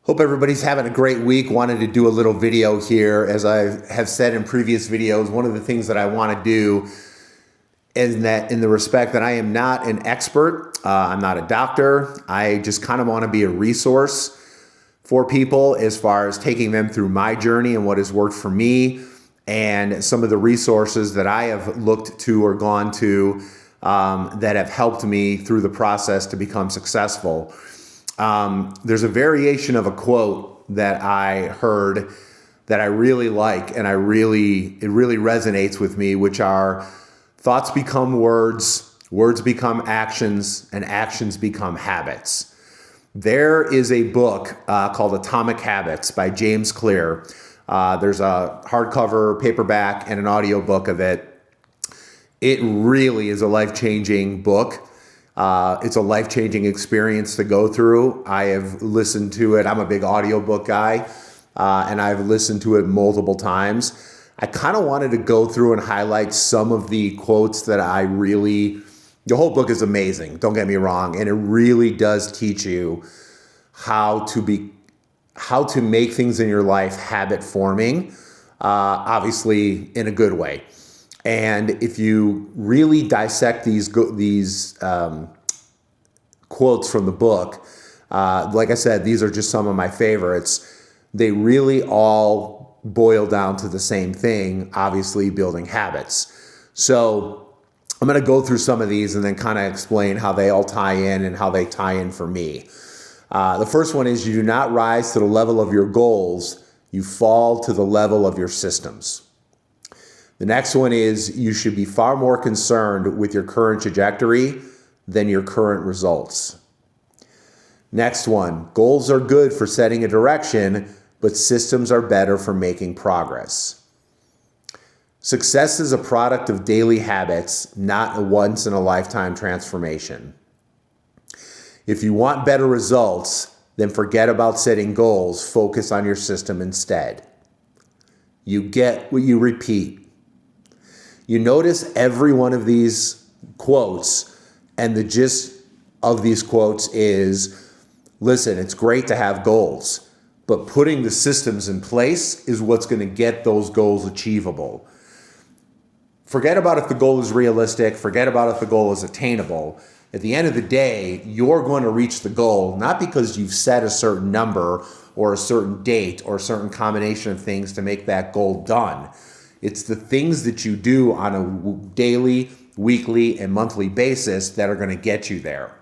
Hope everybody's having a great week. Wanted to do a little video here. As I have said in previous videos, one of the things that I want to do is that in the respect that I am not an expert, I'm not a doctor. I just kind of want to be a resource for people as far as taking them through my journey and what has worked for me and some of the resources that I have looked to or gone to that have helped me through the process to become successful. There's a variation of a quote that I heard that I really like, and it really resonates with me, which are thoughts become words, words become actions, and actions become habits. There is a book called Atomic Habits by James Clear. There's a hardcover, paperback, and an audiobook of it. It really is a life-changing book. It's a life-changing experience to go through. I have listened to it. I'm a big audiobook guy, and I've listened to it multiple times. I kind of wanted to go through and highlight some of the quotes that the whole book is amazing, don't get me wrong, and it really does teach you how to make things in your life habit forming, obviously in a good way. And if you really dissect these quotes from the book, like I said, these are just some of my favorites. They really all boil down to the same thing, obviously building habits. So I'm going to go through some of these and then kind of explain how they all tie in and how they tie in for me. The first one is, you do not rise to the level of your goals, you fall to the level of your systems. The next one is, you should be far more concerned with your current trajectory than your current results. Next one, goals are good for setting a direction, but systems are better for making progress. Success is a product of daily habits, not a once-in-a-lifetime transformation. If you want better results, then forget about setting goals. Focus on your system instead. You get what you repeat. You notice every one of these quotes, and the gist of these quotes is, listen, it's great to have goals, but putting the systems in place is what's going to get those goals achievable. Forget about if the goal is realistic. Forget about if the goal is attainable. At the end of the day, you're going to reach the goal, not because you've set a certain number or a certain date or a certain combination of things to make that goal done. It's the things that you do on a daily, weekly, and monthly basis that are going to get you there.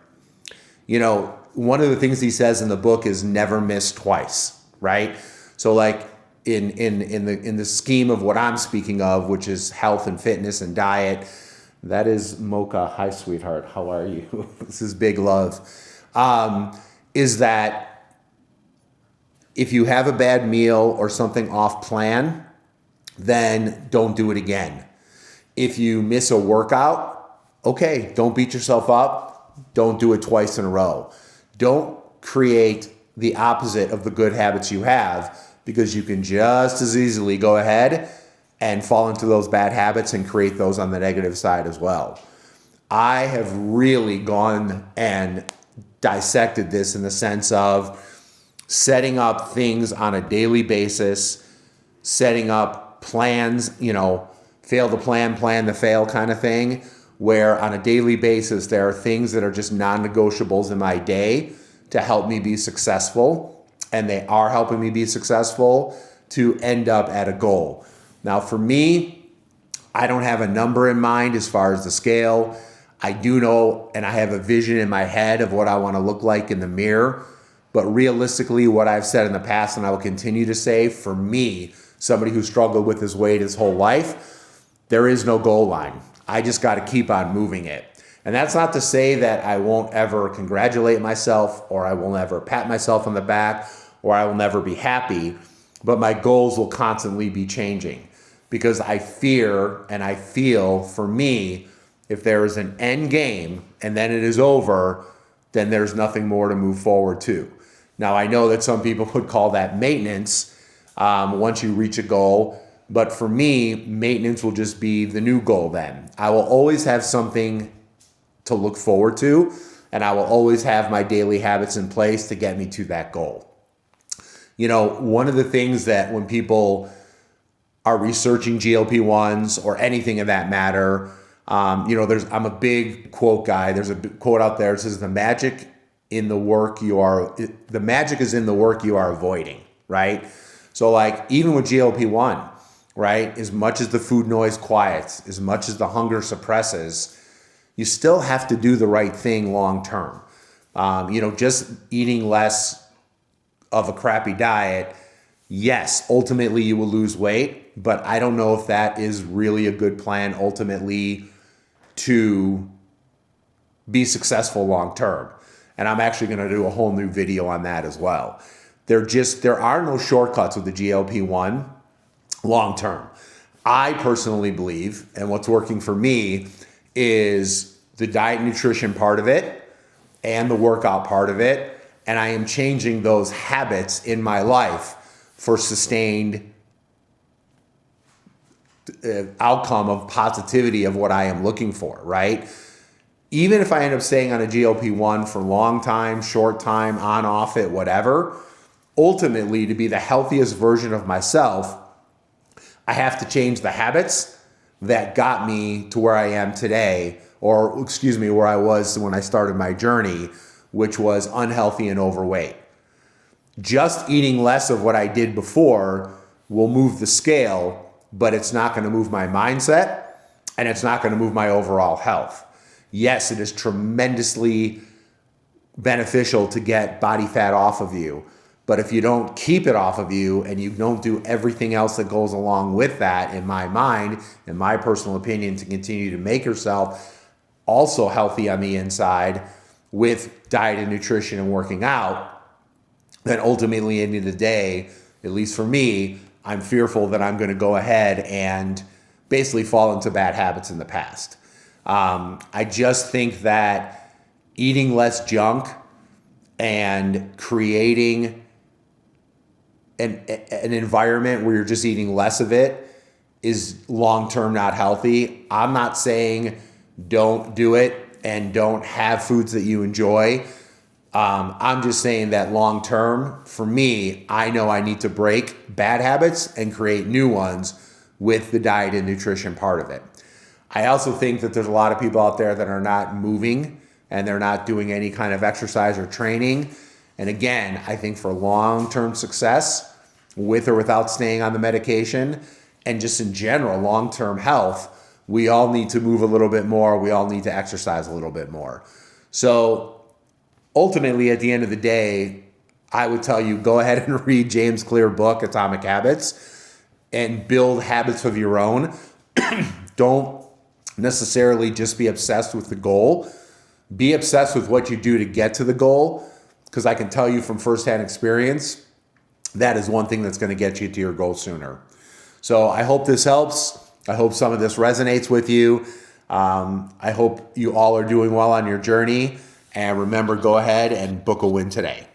You know, one of the things he says in the book is never miss twice, right? So like in the scheme of what I'm speaking of, which is health and fitness and diet, that is Mocha. Hi, sweetheart. How are you? This is big love. Is that if you have a bad meal or something off plan, then don't do it again. If you miss a workout, okay, don't beat yourself up. Don't do it twice in a row. Don't create the opposite of the good habits you have, because you can just as easily go ahead and fall into those bad habits and create those on the negative side as well. I have really gone and dissected this in the sense of setting up things on a daily basis, setting up plans, fail to plan to fail kind of thing, where on a daily basis, there are things that are just non-negotiables in my day to help me be successful, and they are helping me be successful to end up at a goal. Now, for me, I don't have a number in mind as far as the scale. I do know, and I have a vision in my head of what I want to look like in the mirror, but realistically, what I've said in the past, and I will continue to say, for me, somebody who struggled with his weight his whole life, there is no goal line. I just got to keep on moving it. And that's not to say that I won't ever congratulate myself, or I will never pat myself on the back, or I will never be happy, but my goals will constantly be changing, because I fear and I feel, for me, if there is an end game and then it is over, then there's nothing more to move forward to. Now, I know that some people would call that maintenance once you reach a goal, but for me, maintenance will just be the new goal then. I will always have something to look forward to, and I will always have my daily habits in place to get me to that goal. One of the things that when people are researching GLP-1s or anything of that matter, I'm a big quote guy. There's a quote out there that says the magic is in the work you are avoiding, right? So like even with GLP-1, right, as much as the food noise quiets, as much as the hunger suppresses, you still have to do the right thing long term. Just eating less of a crappy diet, yes, ultimately you will lose weight, but I don't know if that is really a good plan ultimately to be successful long term. And I'm actually going to do a whole new video on that as well. There are no shortcuts with the GLP-1 long term. I personally believe, and what's working for me is the diet and nutrition part of it and the workout part of it. And I am changing those habits in my life for sustained outcome of positivity of what I am looking for, right? Even if I end up staying on a GLP-1 for long time, short time, on, off it, whatever, ultimately to be the healthiest version of myself, I have to change the habits that got me to where I am today, or where I was when I started my journey, which was unhealthy and overweight. Just eating less of what I did before will move the scale, but it's not going to move my mindset and it's not going to move my overall health. Yes, it is tremendously beneficial to get body fat off of you, but if you don't keep it off of you and you don't do everything else that goes along with that, in my mind, in my personal opinion, to continue to make yourself also healthy on the inside with diet and nutrition and working out, then ultimately, at the end of the day, at least for me, I'm fearful that I'm going to go ahead and basically fall into bad habits in the past. I just think that eating less junk and creating an environment where you're just eating less of it is long-term not healthy. I'm not saying don't do it and don't have foods that you enjoy. I'm just saying that long term, for me, I know I need to break bad habits and create new ones with the diet and nutrition part of it. I also think that there's a lot of people out there that are not moving and they're not doing any kind of exercise or training. And again, I think for long-term success, with or without staying on the medication, and just in general, long-term health, we all need to move a little bit more. We all need to exercise a little bit more. So ultimately, at the end of the day, I would tell you, go ahead and read James Clear's book, Atomic Habits, and build habits of your own. Don't necessarily just be obsessed with the goal. Be obsessed with what you do to get to the goal, because I can tell you from firsthand experience, that is one thing that's going to get you to your goal sooner. So I hope this helps. I hope some of this resonates with you. I hope you all are doing well on your journey. And remember, go ahead and book a win today.